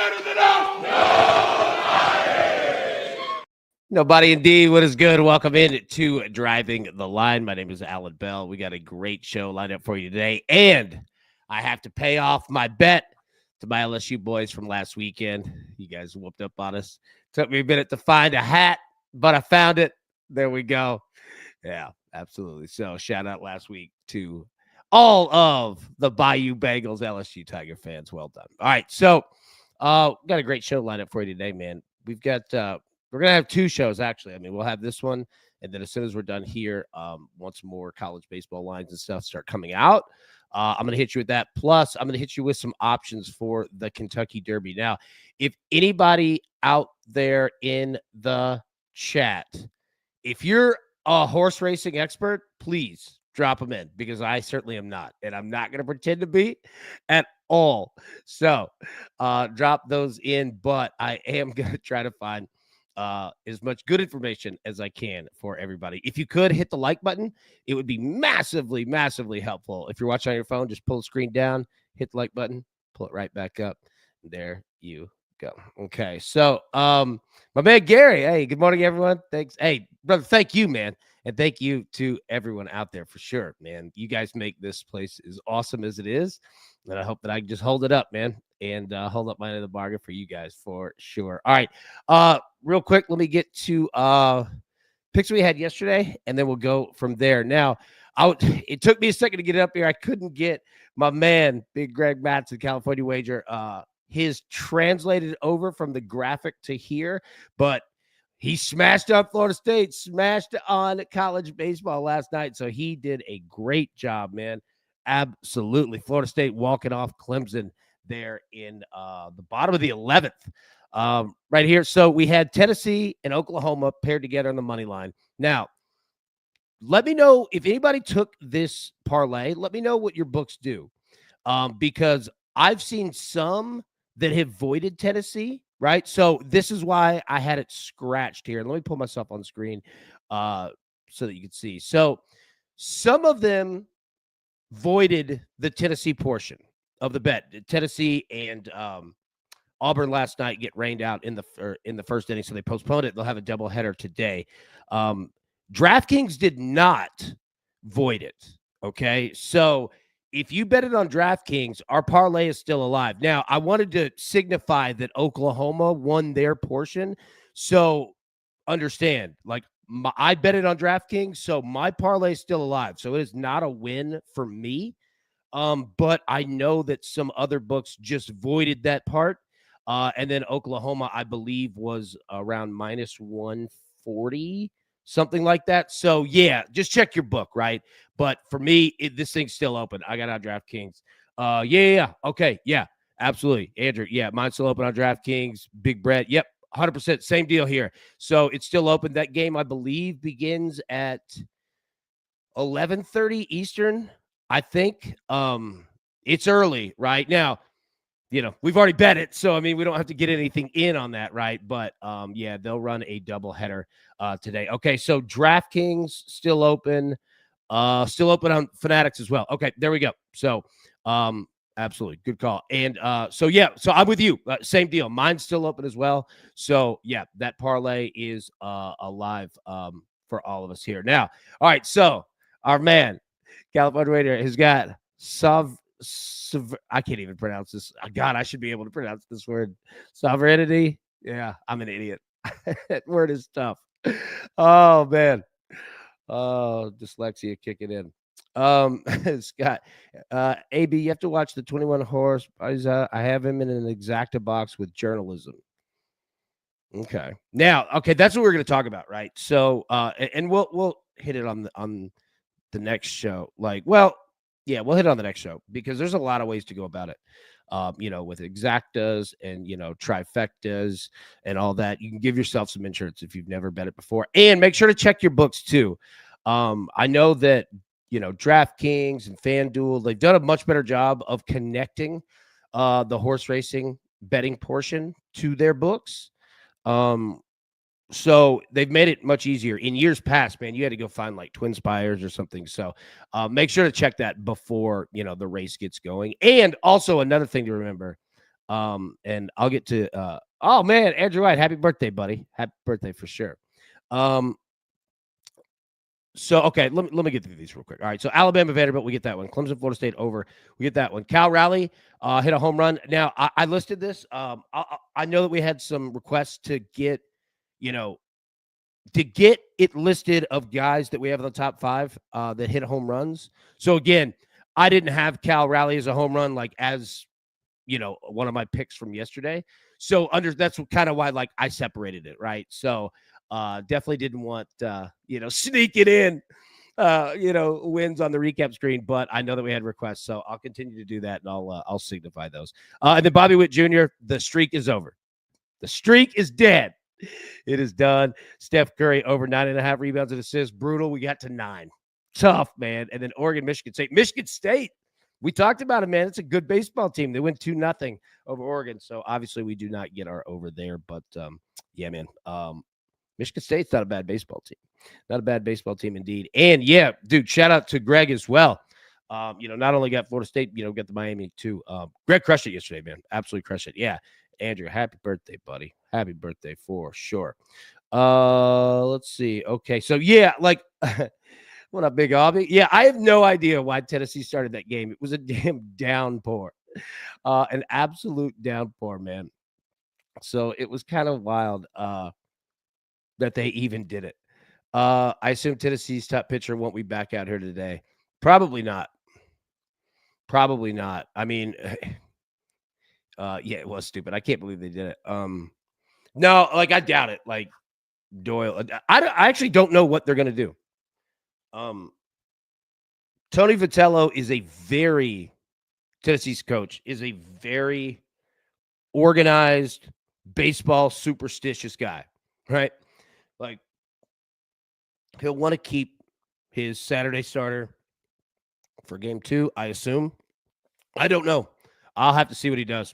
better than us? Nobody indeed. What is good? Welcome in to Driving the Line. My name is Alan Bell. We got a great show lined up for you today. And I have to pay off my bet to my LSU boys from last weekend. You guys whooped up on us. Took me a minute to find a hat, but I found it. There we go. Yeah, absolutely. So shout out last week to all of the Bayou Bengals LSU Tiger fans. Well done. All right. So got a great show lined up for you today, man. We've got we're going to have two shows, actually. I mean, we'll have this one, and then as soon as we're done here, once more college baseball lines and stuff start coming out, I'm going to hit you with that. Plus, I'm going to hit you with some options for the Kentucky Derby. Now, if anybody out there in the chat, if you're a horse racing expert, please drop them in, because I certainly am not, and I'm not going to pretend to be at all. So drop those in, but I am going to try to find as much good information as I can for everybody. If you could hit the like button, it would be massively, massively helpful. If you're watching on your phone, just pull the screen down, hit the like button, pull it right back up. There you go. Okay. So, my man, Gary, hey, good morning, everyone. Thanks. Hey, brother, thank you, man. And thank you to everyone out there for sure, man. You guys make this place as awesome as it is. And I hope that I can just hold it up, man, and hold up my end of the bargain for you guys for sure. All right. Real quick, let me get to picks we had yesterday, and then we'll go from there. Now, it took me a second to get it up here. I couldn't get my man, Big Greg Matson, California Wager, his translated over from the graphic to here, but he smashed up Florida State, smashed on college baseball last night. So he did a great job, man. Absolutely. Florida State walking off Clemson there in the bottom of the 11th. Right here. So we had Tennessee and Oklahoma paired together on the money line. Now, let me know if anybody took this parlay. Let me know what your books do, because I've seen some that have voided Tennessee, right? So this is why I had it scratched here. Let me pull myself on screen so that you can see. So some of them voided the Tennessee portion of the bet. Tennessee and Auburn last night get rained out in the first inning, so they postponed it. They'll have a doubleheader today. DraftKings did not void it, okay? So if you bet it on DraftKings, our parlay is still alive. Now, I wanted to signify that Oklahoma won their portion, so understand, like, I bet it on DraftKings, so my parlay is still alive. So it is not a win for me, but I know that some other books just voided that part. And then Oklahoma, I believe, was around minus 140, something like that. So, yeah, just check your book, right? But for me, this thing's still open. I got on DraftKings. Yeah. Okay, yeah, absolutely. Andrew, yeah, mine's still open on DraftKings. Big Brett, yep. 100%. Same deal here. So it's still open. That game, I believe, begins at 11:30 Eastern, I think. It's early right now. You know, we've already bet it. So, I mean, we don't have to get anything in on that, right? But, yeah, they'll run a doubleheader today. Okay, so DraftKings still open. Still open on Fanatics as well. Okay, there we go. So, absolutely. Good call. And so, yeah, so I'm with you. Same deal. Mine's still open as well. So, yeah, that parlay is alive for all of us here. Now, all right, so our man, California Raider, has got I can't even pronounce this. God, I should be able to pronounce this word. Sovereignty. Yeah, I'm an idiot. That word is tough. Oh, man. Oh, dyslexia kicking in. Scott, AB, you have to watch the 21 horse. I have him in an exacta box with journalism. Okay. Now, okay, that's what we're going to talk about, right? So, and we'll hit it on the next show. Like, well, yeah, we'll hit it on the next show because there's a lot of ways to go about it. With exactas and, trifectas and all that. You can give yourself some insurance if you've never bet it before. And make sure to check your books too. I know that, DraftKings and FanDuel, they've done a much better job of connecting the horse racing betting portion to their books. So they've made it much easier. In years past, man, you had to go find like Twin Spires or something. So make sure to check that before, the race gets going. And also another thing to remember, And I'll get to oh man, Andrew White, happy birthday, buddy. Happy birthday for sure. So okay, let me get through these real quick. All right, so Alabama Vanderbilt, we get that one. Clemson Florida State over, we get that one. Cal Raleigh hit a home run. Now I listed this. I know that we had some requests to get, to get it listed of guys that we have in the top 5 that hit home runs. So again, I didn't have Cal Raleigh as a home run as one of my picks from yesterday. So that's kind of why I separated it, right? So definitely didn't want sneak it in wins on the recap screen, but I know that we had requests, so I'll continue to do that, and I'll signify those. And then Bobby Witt Jr., the streak is over. The streak is dead. It is done. Steph Curry over 9.5 rebounds and assists. Brutal. We got to 9. Tough, man. And then Oregon, Michigan State. Michigan State, we talked about it, man. It's a good baseball team. They win 2-0 over Oregon. So obviously we do not get our over there. But yeah, man. Michigan State's not a bad baseball team. Not a bad baseball team indeed. And yeah, dude, shout out to Greg as well. Not only got Florida State, got the Miami too. Greg crushed it yesterday, man. Absolutely crushed it. Yeah. Andrew, happy birthday, buddy. Happy birthday for sure. Let's see. Okay. So yeah, what up, Big Obby? Yeah, I have no idea why Tennessee started that game. It was a damn downpour. An absolute downpour, man. So it was kind of wild that they even did it. I assume Tennessee's top pitcher won't be back out here today. Probably not. Probably not. I mean, yeah, it was stupid. I can't believe they did it. No, I doubt it. Doyle, I actually don't know what they're going to do. Tony Vitello is Tennessee's coach, is a very organized, baseball superstitious guy, right? He'll want to keep his Saturday starter for game 2, I assume. I don't know. I'll have to see what he does.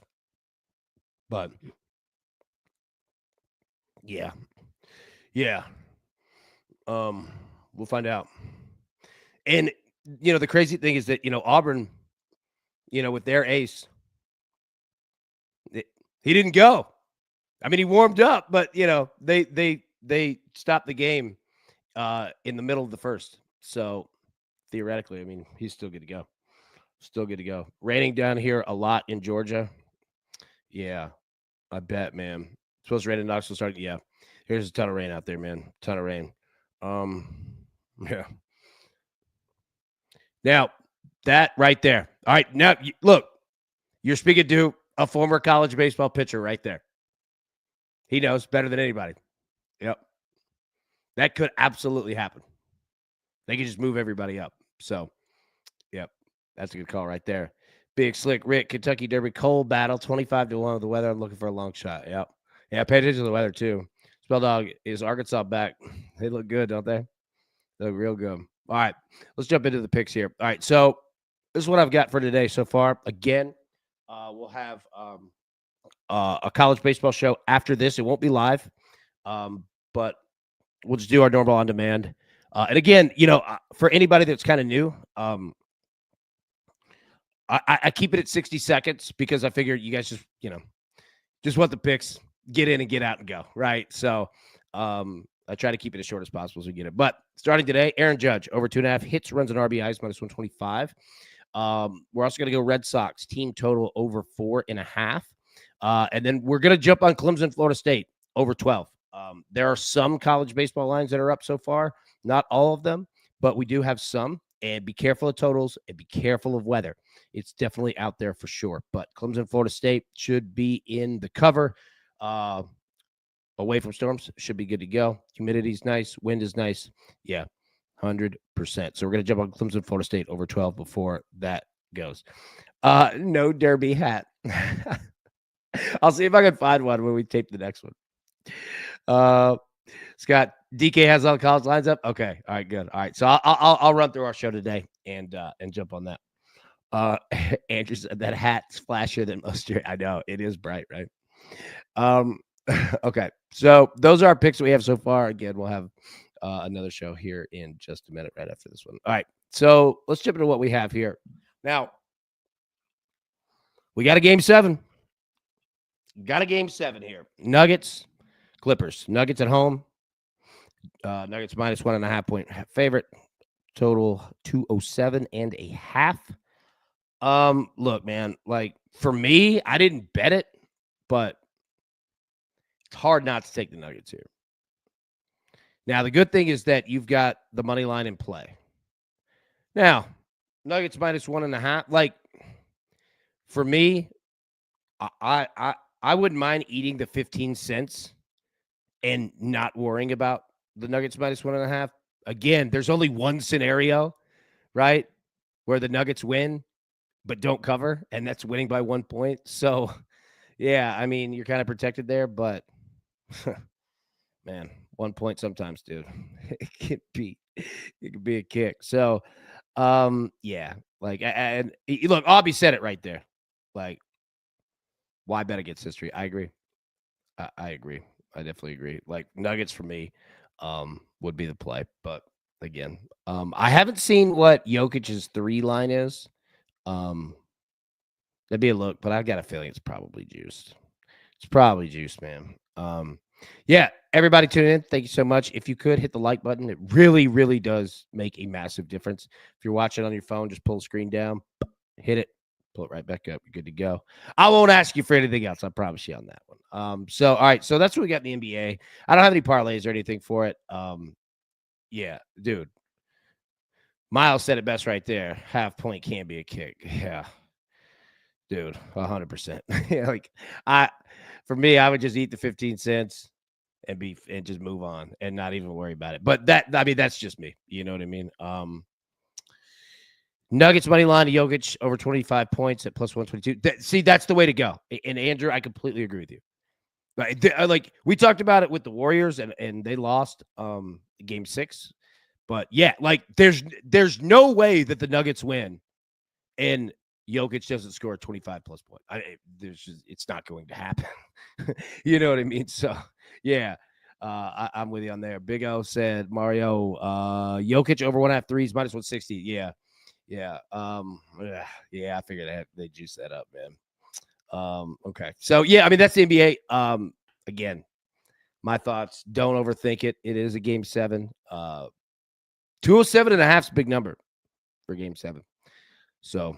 But yeah. We'll find out. And the crazy thing is that Auburn, with their ace, he didn't go. I mean, he warmed up, but they stopped the game in the middle of the first. So theoretically, I mean, he's still good to go. Still good to go. Raining down here a lot in Georgia. Yeah, I bet, man. Supposed to rain in Knoxville starting. Yeah, here's a ton of rain out there, man. Ton of rain. Yeah. Now, that right there. All right, now, look, you're speaking to a former college baseball pitcher right there. He knows better than anybody. Yep. That could absolutely happen. They could just move everybody up. So, yep, that's a good call right there. Big Slick Rick, Kentucky Derby cold battle, 25-1 with the weather. I'm looking for a long shot. Yep. Yeah, pay attention to the weather, too. Spell Dog, is Arkansas back? They look good, don't they? They look real good. All right, let's jump into the picks here. All right, so this is what I've got for today so far. Again, we'll have a college baseball show after this. It won't be live, but we'll just do our normal on demand. And again, for anybody that's kind of new, I keep it at 60 seconds because I figure you guys just want the picks, get in and get out and go, right? So I try to keep it as short as possible as we get it. But starting today, Aaron Judge, over 2.5 hits, runs, and RBIs, minus 125. We're also going to go Red Sox, team total over 4.5. And then we're going to jump on Clemson, Florida State, over 12. There are some college baseball lines that are up so far. Not all of them, but we do have some. And be careful of totals and be careful of weather. It's definitely out there for sure. But Clemson, Florida State should be in the cover. Away from storms, should be good to go. Humidity's nice. Wind is nice. Yeah, 100%. So we're going to jump on Clemson, Florida State over 12 before that goes. No Derby hat. I'll see if I can find one when we tape the next one. Scott, DK has all the college lines up. Okay. All right, good. All right. So I'll run through our show today and jump on that. Andrew said that hat's flashier than most. I know it is bright, right? Okay. So those are our picks that we have so far. Again, we'll have another show here in just a minute right after this one. All right. So let's jump into what we have here. Now, we got a game 7. Got a game 7 here. Nuggets, Clippers. Nuggets at home. Nuggets minus 1.5 point favorite. Total 207.5. Look, man, like for me, I didn't bet it, but it's hard not to take the Nuggets here. Now, the good thing is that you've got the money line in play. Now, Nuggets minus 1.5. Like for me, I wouldn't mind eating the 15 cents and not worrying about the Nuggets minus 1.5. Again, there's only one scenario, right, where the Nuggets win but don't cover, and that's winning by 1 point. So, yeah, I mean, you're kind of protected there, but man, 1 point sometimes, dude. It could be a kick. So, yeah, like, and look, Aubie said it right there. Like, why bet against history? I agree. I agree. I definitely agree. Like Nuggets for me, would be the play. But again, I haven't seen what Jokic's 3 line is. That'd be a look, but I've got a feeling it's probably juiced. It's probably juiced, man. Yeah, everybody tune in. Thank you so much. If you could hit the like button, it really, really does make a massive difference. If you're watching on your phone, just pull the screen down, hit it, pull it right back up. You're good to go. I won't ask you for anything else. I promise you on that one. So all right, so that's what we got in the NBA. I don't have any parlays or anything for it. Yeah, dude. Miles said it best right there. Half point can be a kick. Yeah. Dude, 100%. Like for me, I would just eat the 15 cents and just move on and not even worry about it. But that's just me. You know what I mean? Nuggets money line to Jokic over 25 points at plus 122. See, that's the way to go. And Andrew, I completely agree with you. Like we talked about it with the Warriors and they lost game 6. But yeah, like there's no way that the Nuggets win and Jokic doesn't score 25 plus points. It's not going to happen. You know what I mean? So yeah, I'm with you on there. Big O said Mario, Jokic over 1.5 threes minus 160. Yeah. Yeah. Yeah, I figured they juiced that up, man. Okay. So yeah, I mean that's the NBA. Again, my thoughts, don't overthink it. It is a game 7. 207.5 is a big number for game 7. So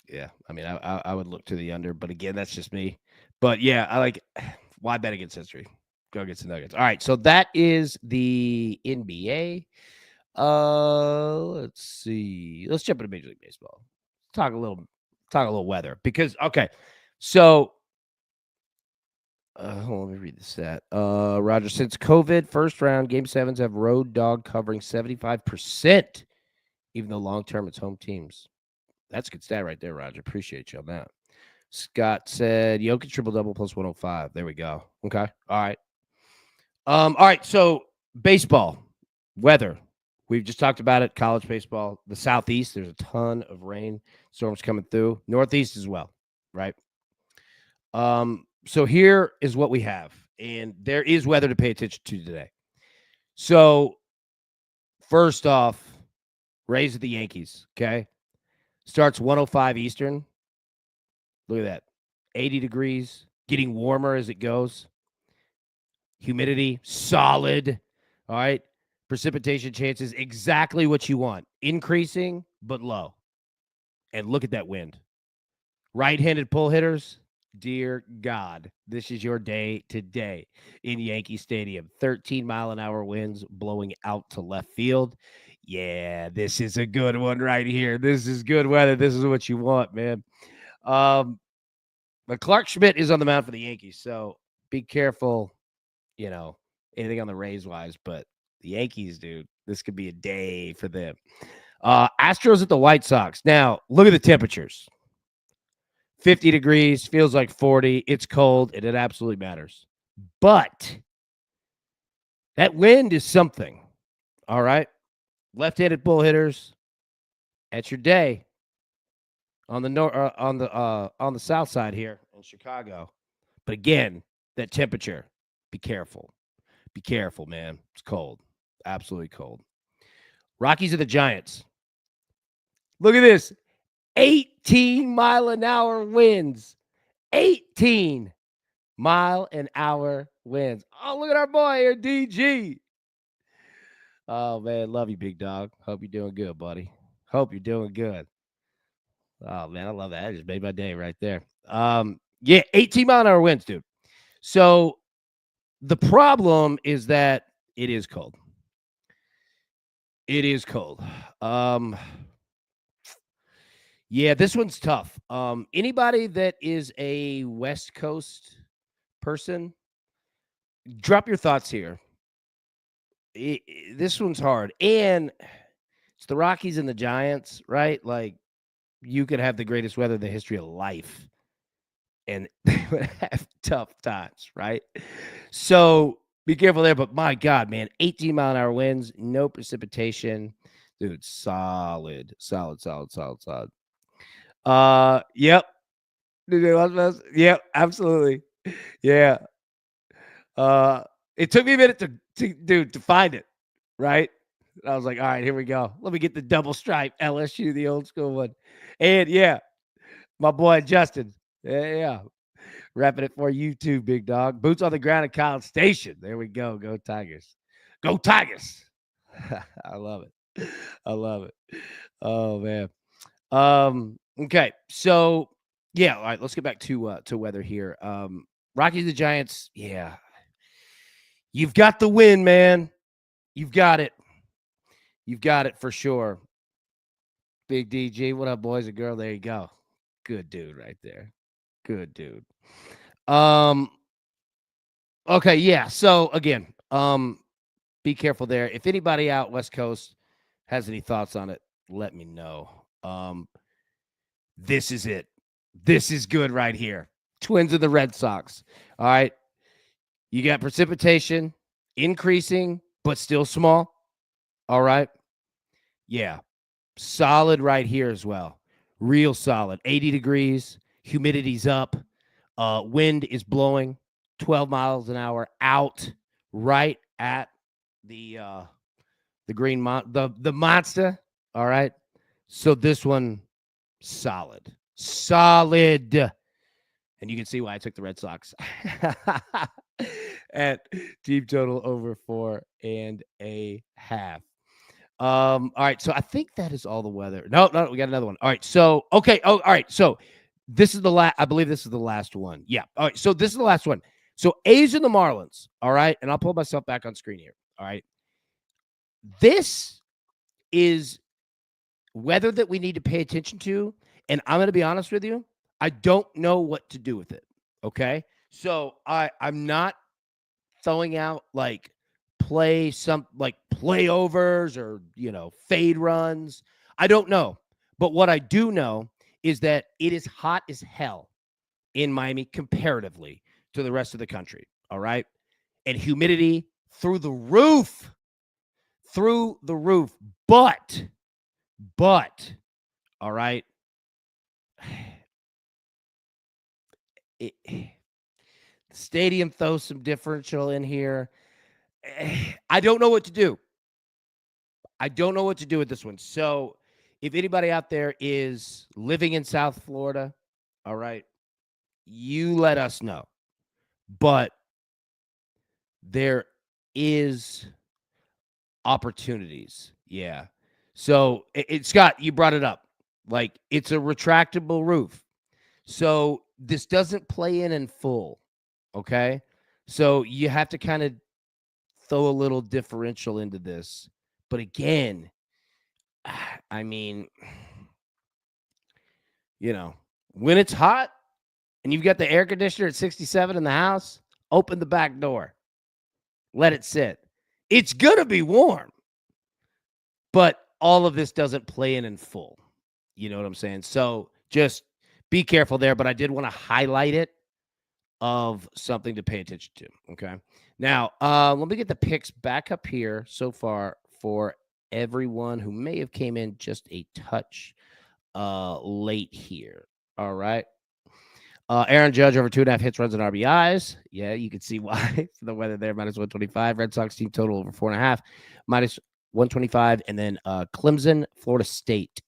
yeah, I mean, I would look to the under, but again, that's just me. But yeah, I like why bet against history? Go against the Nuggets. All right, so that is the NBA. Let's see. Let's jump into Major League Baseball. Talk a little weather because okay, so hold on, let me read the stat. Roger, since COVID first round, game 7s have road dog covering 75%, even though long term it's home teams. That's a good stat right there, Roger. Appreciate you on that. Scott said Jokic triple-double plus 105. There we go. Okay. All right. All right. So baseball, weather. We've just talked about it. College baseball. The Southeast, there's a ton of rain storms coming through. Northeast as well, right? So here is what we have. And there is weather to pay attention to today. So first off, Rays at the Yankees, okay? Starts 105 Eastern. Look at that. 80 degrees, getting warmer as it goes. Humidity, solid. All right. Precipitation chances, exactly what you want. Increasing, but low. And look at that wind. Right-handed pull hitters, dear God, this is your day today in Yankee Stadium. 13-mile-an-hour winds blowing out to left field. Yeah, this is a good one right here. This is good weather. This is what you want, man. But Clark Schmidt is on the mound for the Yankees, so be careful, anything on the Rays wise. But the Yankees, dude, this could be a day for them. Astros at the White Sox. Now, look at the temperatures. 50 degrees, feels like 40. It's cold, and it absolutely matters. But that wind is something, all right? Left-handed bull hitters, that's your day on the south side here in Chicago. But again, that temperature, be careful. Be careful, man. It's cold. Absolutely cold. Rockies are the Giants. Look at this. 18-mile-an-hour winds. 18. mile-an-hour winds. Oh, look at our boy here, DG. Oh, man, love you, big dog. Hope you're doing good, buddy. Hope you're doing good. Oh, man, I love that. That just made my day right there. Yeah, 18-mile-an-hour winds, dude. So the problem is that it is cold. It is cold. Yeah, this one's tough. Anybody that is a West Coast person, drop your thoughts here. This one's hard. And it's the Rockies and the Giants, right? Like, you could have the greatest weather in the history of life, and they would have tough times, right? So be careful there. But my God, man, 18-mile-an-hour winds, no precipitation. Dude, solid. Yep. Yep, absolutely. Yeah. It took me a minute to find it, right? I was like, all right, here we go. Let me get the double stripe LSU, the old school one. And yeah, my boy Justin. Yeah. Wrapping it for you too, big dog. Boots on the ground at College Station. There we go. Go Tigers. Go Tigers. I love it. I love it. Oh man. Okay. So yeah, all right, let's get back to weather here. Rockies the Giants, yeah. You've got the win, man. You've got it. You've got it for sure. Big DG, what up, boys and girl? There you go. Good dude right there. Good dude. Okay, yeah. So again, be careful there. If anybody out West Coast has any thoughts on it, let me know. This is it. This is good right here. Twins of the Red Sox. All right. You got precipitation increasing, but still small. All right. Yeah. Solid right here as well. Real solid. 80 degrees. Humidity's up. Wind is blowing 12 miles an hour out right at the green the monster. All right. So this one solid. And you can see why I took the Red Sox at team total over 4.5. All right. So I think that is all the weather. No, we got another one. All right. So, okay. Oh, all right. So this is I believe this is the last one. Yeah. All right. So this is the last one. So A's and the Marlins. All right. And I'll pull myself back on screen here. All right. This is weather that we need to pay attention to. And I'm going to be honest with you. I don't know what to do with it. Okay. So I'm not throwing out like playovers or, fade runs. I don't know. But what I do know is that it is hot as hell in Miami comparatively to the rest of the country. All right. And humidity through the roof. But, all right. The stadium throws some differential in here. I don't know what to do. I don't know what to do with this one. So if anybody out there is living in South Florida, all right, you let us know. But there is opportunities. Yeah. So Scott, you brought it up. Like, it's a retractable roof. So this doesn't play in full. Okay. So you have to kind of throw a little differential into this. But again, I mean, when it's hot and you've got the air conditioner at 67 in the house, open the back door. Let it sit. It's going to be warm. But all of this doesn't play in full. You know what I'm saying? So just be careful there. But I did want to highlight it of something to pay attention to. Okay. Now, let me get the picks back up here so far for everyone who may have came in just a touch late here. All right. Aaron Judge over 2.5 hits, runs, and RBIs. Yeah, you can see why. The weather there, minus 125. Red Sox team total over 4.5, minus 125. And then Clemson, Florida State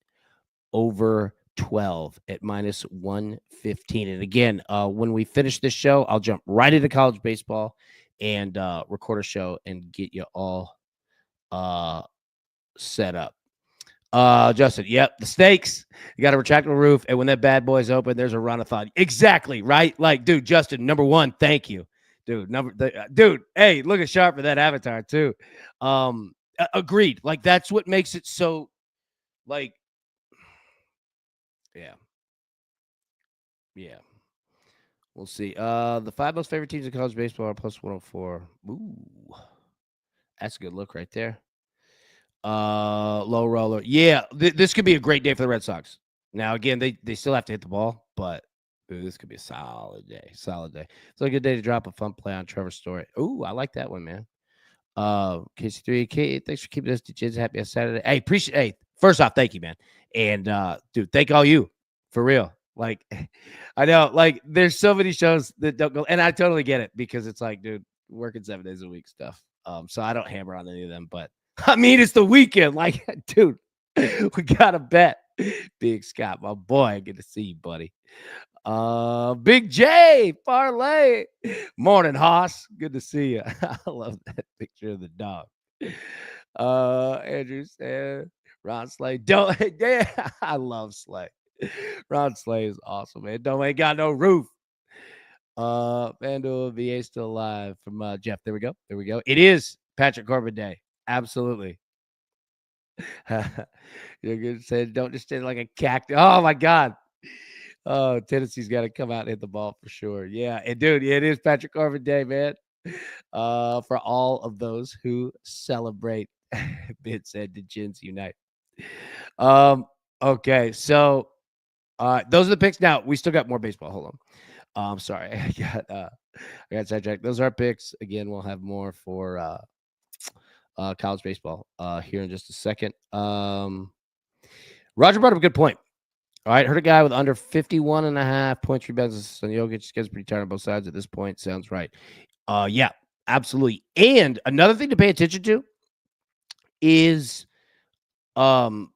over 12 at minus 115. And again, when we finish this show, I'll jump right into college baseball and record a show and get you all set up. Justin, yep, the stakes. You got a retractable roof, and when that bad boy's open, there's a run-a-thon. Exactly, right? Like, dude, Justin, number one, thank you. Dude, hey, look at Sharp for that avatar, too. Agreed. Like, that's what makes it so, like, yeah. We'll see. The 5 most favorite teams in college baseball are plus 104. Ooh, that's a good look right there. Low roller. Yeah, this could be a great day for the Red Sox. Now, again, they still have to hit the ball, but dude, this could be a solid day. It's a good day to drop a fun play on Trevor Story. Ooh, I like that one, man. KC3, thanks for keeping us to kids happy on Saturday. Hey, appreciate. Hey, first off, thank you, man. And dude, thank all you for real. Like, I know, like, there's so many shows that don't go, and I totally get it because it's like, dude, working 7 days a week stuff. So I don't hammer on any of them, but I mean, it's the weekend. Like, dude, we got to bet. Big Scott, my boy. Good to see you, buddy. Big J, parlay. Morning, Hoss. Good to see you. I love that picture of the dog. Andrew said, Ron Slay. Don't, yeah, I love Slay. Ron Slay is awesome, man. Ain't got no roof. FanDuel VA still alive from Jeff. There we go. It is Patrick Corbin Day. Absolutely. You're good. Said, don't just stand like a cactus. Oh my God. Oh, Tennessee's got to come out and hit the ball for sure. Yeah, and dude, it is Patrick Corbin Day, man. For all of those who celebrate, Ben said, "The Gins unite." Okay, so those are the picks. Now we still got more baseball. Hold on. Sorry, I got sidetracked. Those are our picks. Again, we'll have more for college baseball here in just a second. Roger brought up a good point. All right, heard a guy with under 51.5 points, rebounds on Jokic. Gets pretty tired on both sides at this point. Sounds right. Yeah, absolutely. And another thing to pay attention to is game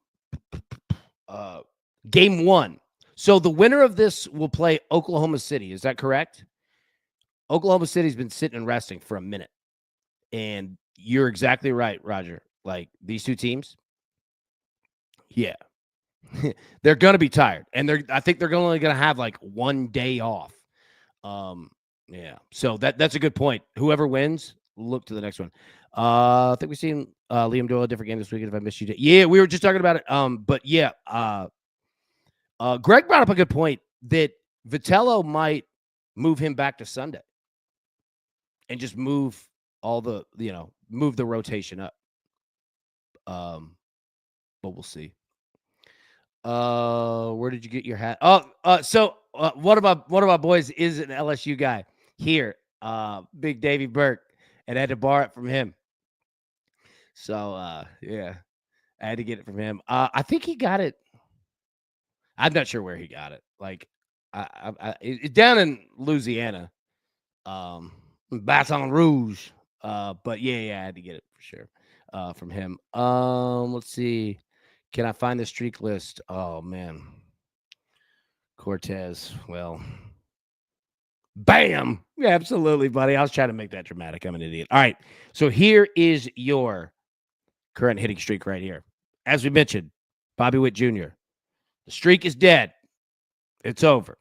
1. So the winner of this will play Oklahoma City. Is that correct? Oklahoma City's been sitting and resting for a minute. And you're exactly right, Roger. Like, these two teams, yeah. They're going to be tired. And I think they're only going to have like one day off. Yeah. So that's a good point. Whoever wins, look to the next one. I think we've seen Liam Doyle a different game this weekend. If I missed you, yeah, we were just talking about it. But yeah, Greg brought up a good point that Vitello might move him back to Sunday and just move move the rotation up. But we'll see. Where did you get your hat? So one of my boys is an LSU guy here. Big Davey Burke, and I had to borrow it from him. So yeah, I had to get it from him. I think he got it. I'm not sure where he got it. Like, it's down in Louisiana, Baton Rouge. But yeah, I had to get it for sure from him. Let's see. Can I find the streak list? Oh, man. Cortez. Well, bam. Yeah, absolutely, buddy. I was trying to make that dramatic. I'm an idiot. All right. So here is your current hitting streak right here. As we mentioned, Bobby Witt Jr. The streak is dead. It's over.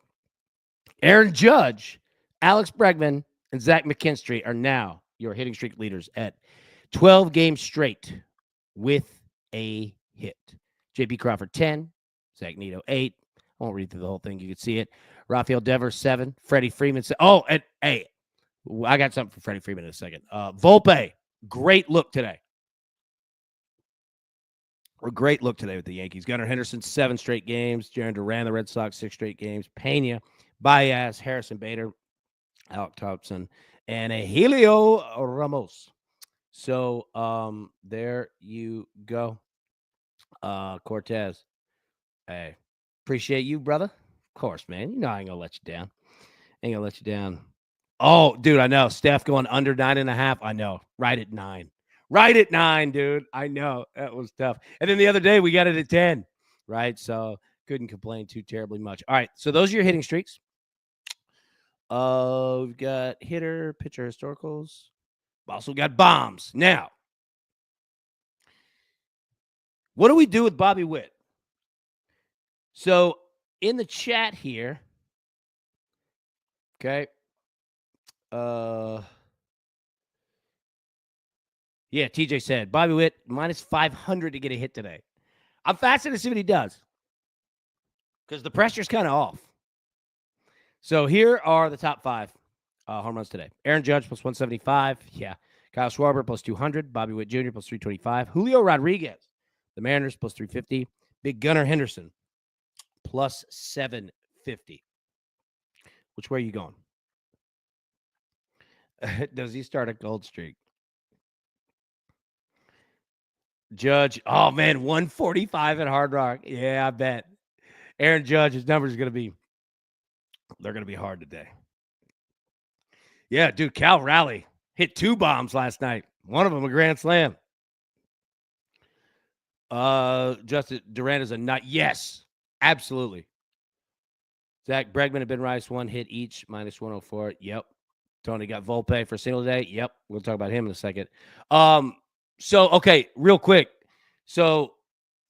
Aaron Judge, Alex Bregman, and Zach McKinstry are now your hitting streak leaders at 12 games straight with a hit. J.P. Crawford, 10. Zach Neto, 8. I won't read through the whole thing. You can see it. Rafael Devers, 7. Freddie Freeman, 7. Oh, and hey, I got something for Freddie Freeman in a second. Volpe, great look today. A great look today with the Yankees. Gunnar Henderson, 7 straight games. Jaron Duran, the Red Sox, 6 straight games. Pena, Baez, Harrison Bader, Alec Thompson, and a Helio Ramos. So there you go. Cortez, hey, appreciate you, brother. Of course, man. You know I ain't gonna let you down. Oh, dude, I know. Steph going under 9.5. I know. Right at 9. Right at 9, dude. I know. That was tough. And then the other day we got it at 10. Right. So Couldn't complain too terribly much. All right, so those are your hitting streaks. We've got hitter, pitcher, historicals. We've also got bombs. Now, what do we do with Bobby Witt? So in the chat here, okay. Yeah, TJ said Bobby Witt minus 500 to get a hit today. I'm fascinated to see what he does because the pressure's kind of off. So here are the top 5 home runs today. Aaron Judge plus 175. Yeah. Kyle Schwarber plus 200. Bobby Witt Jr. plus 325. Julio Rodriguez, the Mariners plus 350. Big Gunnar Henderson plus 750. Which way are you going? Does he start a gold streak? Judge, oh man, 145 at Hard Rock. Yeah, I bet. Aaron Judge, his numbers are going to be, they're going to be hard today. Yeah, dude, Cal Raleigh hit 2 bombs last night. One of them a grand slam. Justin Durant is a nut. Yes, absolutely. Zach Bregman and Ben Rice, 1 hit each, minus 104. Yep. Tony got Volpe for a single day. Yep. We'll talk about him in a second. So, okay, real quick. So,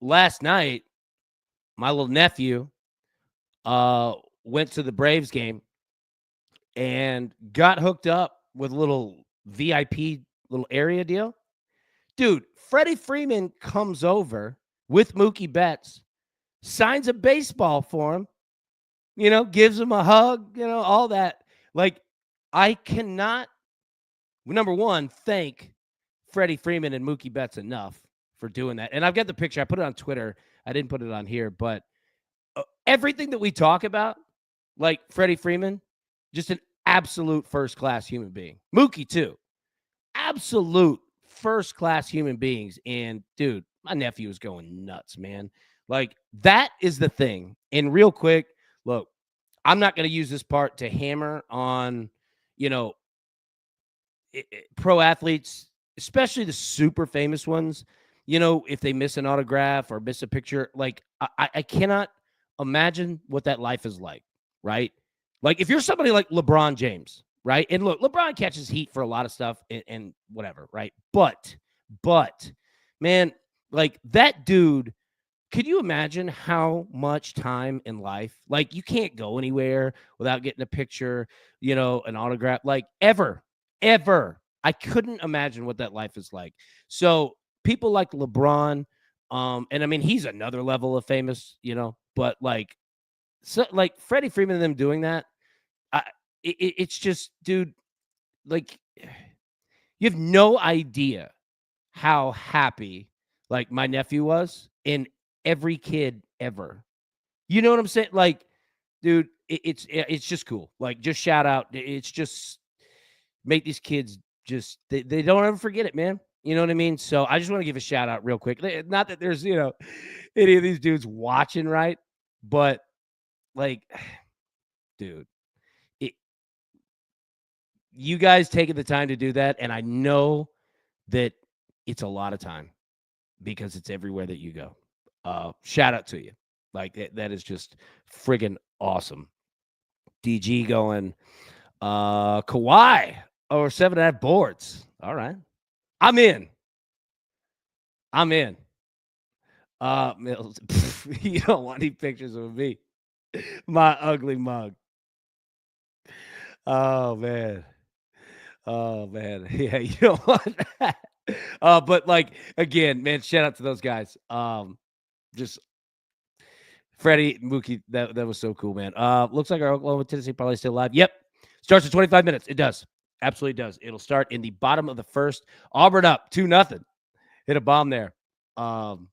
last night, my little nephew went to the Braves game and got hooked up with a little VIP little area deal. Dude, Freddie Freeman comes over with Mookie Betts, signs a baseball for him, gives him a hug, all that. Like, I cannot, number one, thank Freddie Freeman and Mookie Betts enough for doing that. And I've got the picture. I put it on Twitter. I didn't put it on here, but everything that we talk about, like Freddie Freeman, just an absolute first-class human being. Mookie, too. Absolute first-class human beings. And, dude, my nephew is going nuts, man. Like, that is the thing. And real quick, look, I'm not going to use this part to hammer on, pro athletes, especially the super famous ones, if they miss an autograph or miss a picture. Like, I cannot imagine what that life is like, right? Like, if you're somebody like LeBron James, right? And look, LeBron catches heat for a lot of stuff and whatever, right? But, man, like, that dude, could you imagine how much time in life, like, you can't go anywhere without getting a picture, an autograph, like, ever. I couldn't imagine what that life is like. So people like LeBron, and I mean, he's another level of famous, but like Freddie Freeman and them doing that, it's just, dude, like, you have no idea how happy like my nephew was and every kid ever. You know what I'm saying? Like, dude, it's just cool. Like, just shout out. It's just make these kids just they don't ever forget it, man. You know what I mean? So I just want to give a shout out real quick. Not that there's, any of these dudes watching, right? But like, dude, you guys taking the time to do that. And I know that it's a lot of time because it's everywhere that you go. Shout out to you. Like, that is just friggin' awesome. DG going, Kawhi or 7.5 boards. All right. I'm in. Mills, you don't want any pictures of me. My ugly mug. Oh, man. Yeah, you don't want that. But, like, again, man, shout out to those guys. Just Freddie, Mookie, that was so cool, man. Looks like our Oklahoma, Tennessee probably still live. Yep. Starts in 25 minutes. It does. Absolutely does. It'll start in the bottom of the first. Auburn up 2-0. Hit a bomb there. In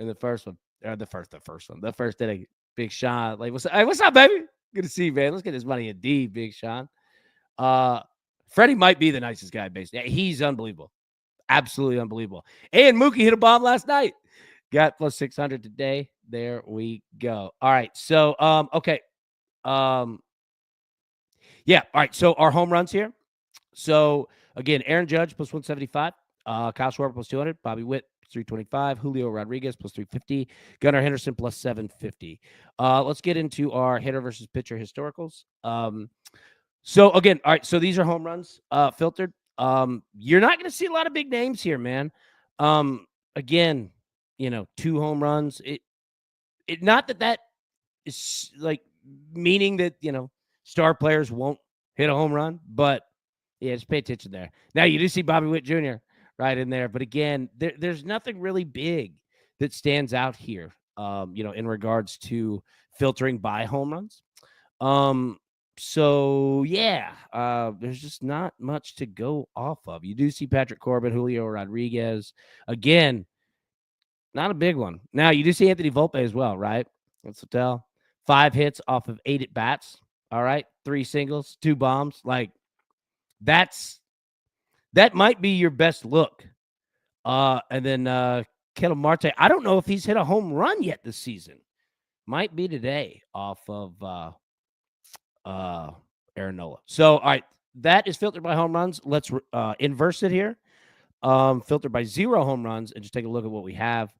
the first one. Or the first inning. Big Sean. Like, what's up, baby? Good to see you, man. Let's get this money in D, Big Sean. Freddie might be the nicest guy, basically. He's unbelievable. Absolutely unbelievable. And Mookie hit a bomb last night. Got plus 600 today. There we go. All right. So, okay. Yeah. All right. So our home runs here. So again, Aaron Judge plus 175. Kyle Schwarber plus 200. Bobby Witt plus 325. Julio Rodriguez plus 350. Gunnar Henderson plus 750. Let's get into our hitter versus pitcher historicals. So again, all right. So these are home runs filtered. You're not going to see a lot of big names here, man. Again, 2 home runs. It not that is like meaning that star players won't hit a home run, but yeah, just pay attention there. Now you do see Bobby Witt Jr. right in there, but again, there's nothing really big that stands out here. In regards to filtering by home runs. So yeah, there's just not much to go off of. You do see Patrick Corbin, Julio Rodriguez. Again, not a big one. Now you do see Anthony Volpe as well, right? Let's tell. 5 hits off of 8 at bats. All right, 3 singles, 2 bombs. Like that might be your best look. And then Ketel Marte. I don't know if he's hit a home run yet this season. Might be today off of Aaron Nola. So, all right, that is filtered by home runs. Let's inverse it here. Filtered by 0 home runs, and just take a look at what we have.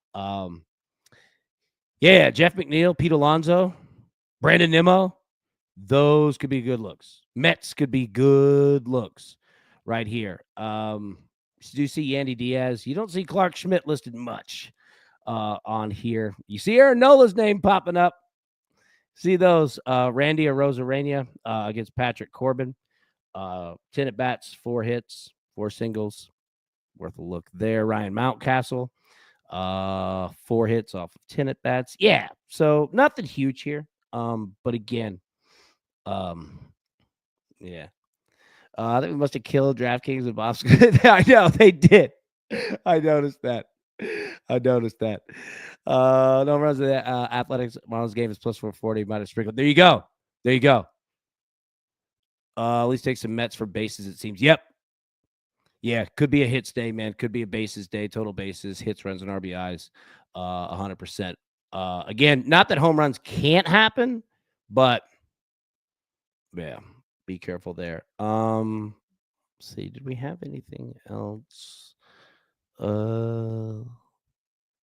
Yeah, Jeff McNeil, Pete Alonso, Brandon Nimmo. Those could be good looks. Mets could be good looks right here. You do see Yandy Diaz. You don't see Clark Schmidt listed much on here. You see Aaron Nola's name popping up. See those. Randy Arozarena against Patrick Corbin. 10 at bats, 4 hits, 4 singles. Worth a look there. Ryan Mountcastle. 4 hits off of 10 at bats. Yeah. So nothing huge here. But again, yeah. I think we must have killed DraftKings and Bob's. I know they did. I noticed that. No runs of the Athletics Marlins game is plus 440 minus sprinkle. There you go. At least take some Mets for bases, it seems. Yep. Yeah, could be a hits day, man. Could be a bases day, total bases, hits, runs, and RBIs, 100%. Again, not that home runs can't happen, but yeah, be careful there. Let's see, did we have anything else?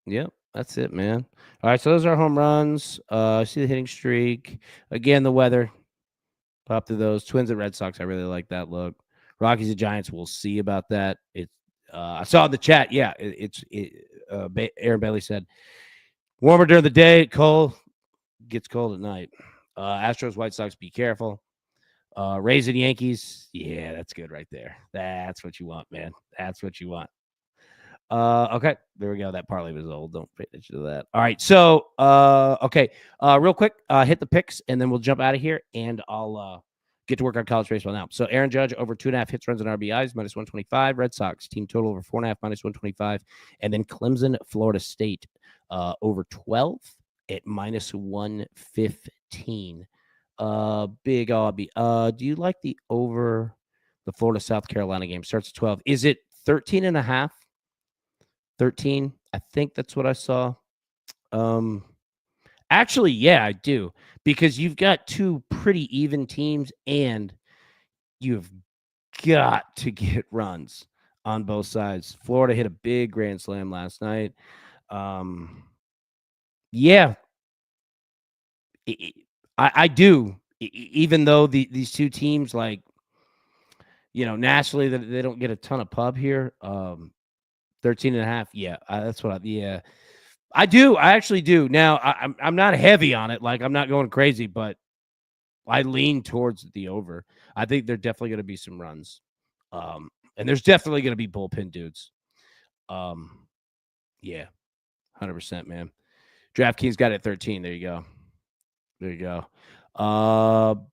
Yep, that's it, man. All right, so those are home runs. I see the hitting streak. Again, the weather. Pop through those. Twins at Red Sox. I really like that look. Rockies and Giants. We'll see about that. I saw in the chat. Yeah, Aaron Bailey said warmer during the day, cold gets cold at night. Astros, White Sox. Be careful. Rays and Yankees. Yeah, that's good right there. That's what you want, man. That's what you want. Okay, there we go. That parlay was old. Don't pay attention to that. All right, so okay, real quick, hit the picks, and then we'll jump out of here, and I'll get to work on college baseball now. So Aaron Judge over 2.5 hits, runs, and RBIs minus 125. Red Sox team total over 4.5 minus 125, and then Clemson, Florida State over 12 at minus 115. Big Aubie. Do you like the over the Florida South Carolina game? Starts at 12. Is it 13.5? 13. I think that's what I saw. Actually, yeah, I do, because you've got 2 pretty even teams, and you've got to get runs on both sides. Florida hit a big grand slam last night. Yeah, I do. Even though these 2 teams, like, nationally, they don't get a ton of pub here. 13.5. Yeah, that's what I do. I actually do. Now, I'm not heavy on it. Like, I'm not going crazy, but I lean towards the over. I think there definitely going to be some runs. And there's definitely going to be bullpen dudes. Yeah, 100%, man. DraftKings got it at 13. There you go.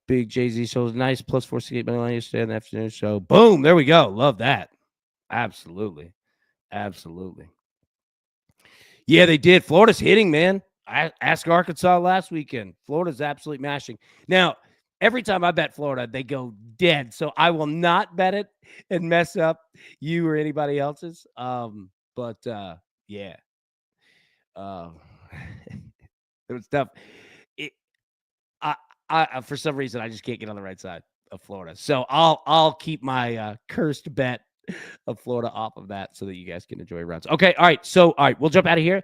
Big Jay-Z shows nice plus 468 million yesterday in the afternoon show. Boom. There we go. Love that. Absolutely. Yeah, they did. Florida's hitting, man. I asked Arkansas last weekend. Florida's absolutely mashing. Now, every time I bet Florida, they go dead. So I will not bet it and mess up you or anybody else's. But yeah. It was tough. I for some reason I just can't get on the right side of Florida. So I'll keep my cursed bet of Florida off of that so that you guys can enjoy rounds. Okay, all right. So, all right, we'll jump out of here.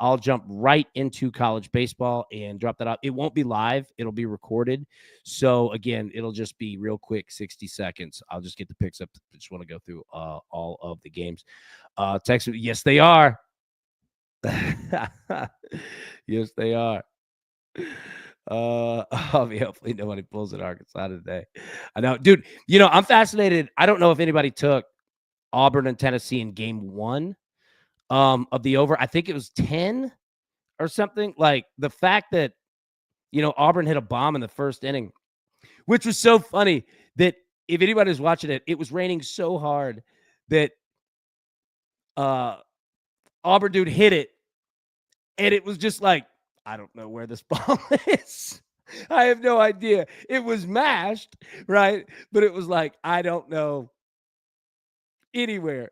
I'll jump right into college baseball and drop that out. It won't be live. It'll be recorded. So, again, it'll just be real quick, 60 seconds. I'll just get the picks up. I just want to go through all of the games. Texas, yes, they are. Yes, they are. Hopefully nobody pulls in Arkansas today. I know, dude. I'm fascinated. I don't know if anybody took Auburn and Tennessee in game 1 of the over. I think it was 10 or something. Like the fact that Auburn hit a bomb in the first inning, which was so funny that if anybody was watching it, it was raining so hard that Auburn dude hit it, and it was just like, I don't know where this ball is. I have no idea. It was mashed, right? But it was like, I don't know anywhere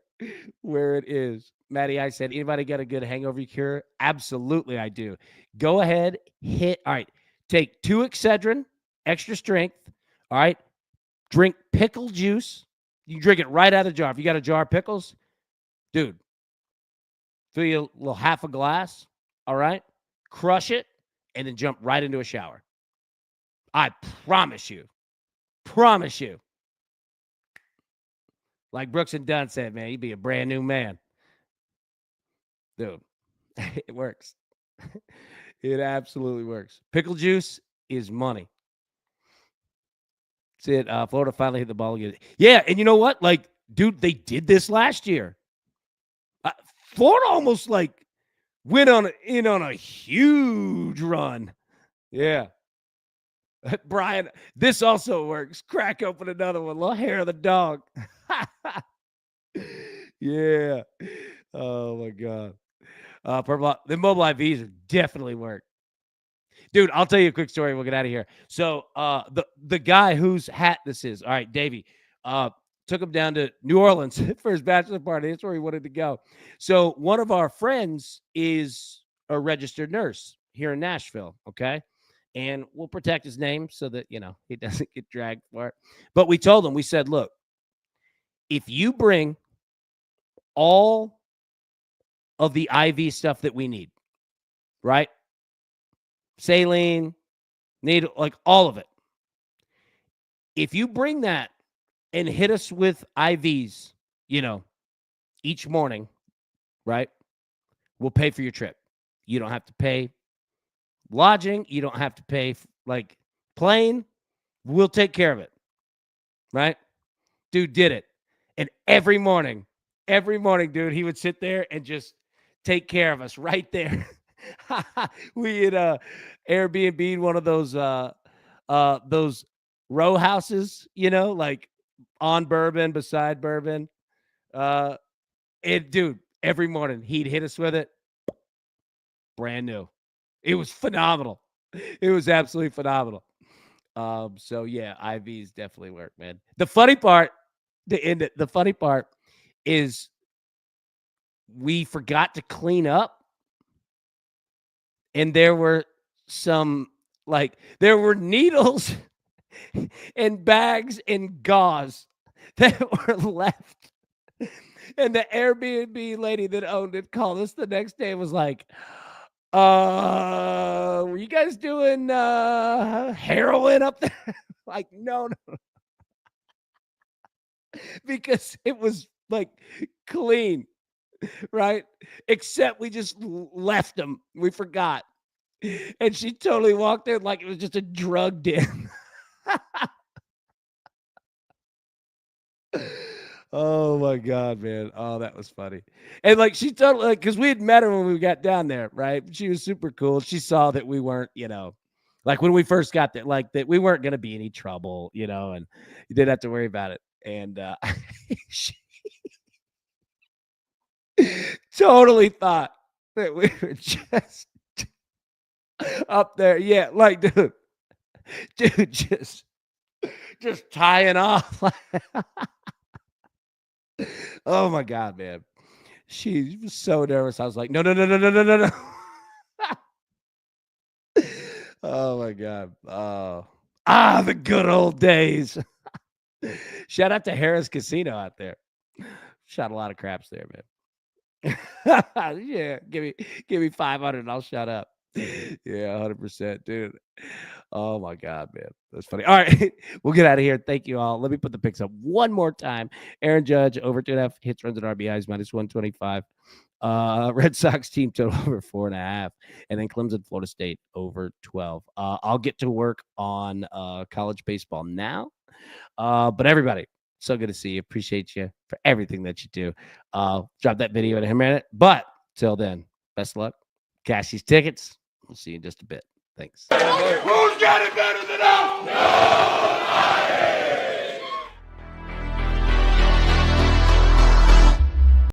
where it is. Maddie, I said, anybody got a good hangover cure? Absolutely, I do. Go ahead, hit. All right, take 2 Excedrin, extra strength. All right, drink pickle juice. You drink it right out of the jar. If you got a jar of pickles, dude, fill you a little half a glass. All right, crush it, and then jump right into a shower. I promise you. Like Brooks and Dunn said, man, you'd be a brand new man. Dude, it works. It absolutely works. Pickle juice is money. That's it. Florida finally hit the ball again. Yeah, and you know what? Like, dude, they did this last year. Florida almost like went on a huge run. Yeah. Brian, this also works. Crack open another one. Little hair of the dog. Yeah. Oh my God. The mobile IVs definitely work. Dude, I'll tell you a quick story. We'll get out of here. So the guy whose hat this is, all right, Davey, took him down to New Orleans for his bachelor party. That's where he wanted to go. So one of our friends is a registered nurse here in Nashville. Okay. And we'll protect his name so that, he doesn't get dragged for it. But we told him, we said, look, if you bring all of the IV stuff that we need, right? Saline, needle, like all of it. If you bring that and hit us with IVs, each morning, right? We'll pay for your trip. You don't have to pay lodging. You don't have to pay like plane. We'll take care of it. Right? Dude did it. And every morning, dude, he would sit there and just take care of us right there. We had Airbnb one of those row houses, like on Bourbon, beside Bourbon. And dude, every morning he'd hit us with it. Brand new. It was phenomenal. It was absolutely phenomenal. So yeah, IVs definitely work, man. The funny part is we forgot to clean up, and there were needles and bags and gauze that were left. And the Airbnb lady that owned it called us the next day and was like, were you guys doing heroin up there? Like, no. Because it was like clean, right? Except we just left them. We forgot. And she totally walked in like it was just a drug den. Oh my God, man. Oh, that was funny. And like she totally, because we had met her when we got down there, right? She was super cool. She saw that we weren't, like when we first got there, like that we weren't going to be any trouble, and you didn't have to worry about it. And she totally thought that we were just up there. Yeah, like, dude, just tying off. Oh my God, man. She was so nervous. I was like, no. Oh my God. Oh. The good old days. Shout out to Harris Casino out there. Shot a lot of craps there, man. Yeah, give me 500 and I'll shut up. Yeah, 100%, dude. Oh my God, man. That's funny. All right, we'll get out of here. Thank you all. Let me put the picks up one more time. Aaron Judge over 2.5 hits, runs, and RBIs minus 125. Red Sox team total over 4.5, and then Clemson, Florida State over 12. I'll get to work on college baseball now. But everybody, so good to see you. Appreciate you for everything that you do. Drop that video in a minute. But till then, best luck. Cash these tickets. We'll see you in just a bit. Thanks. Who's got it better than us? Nobody.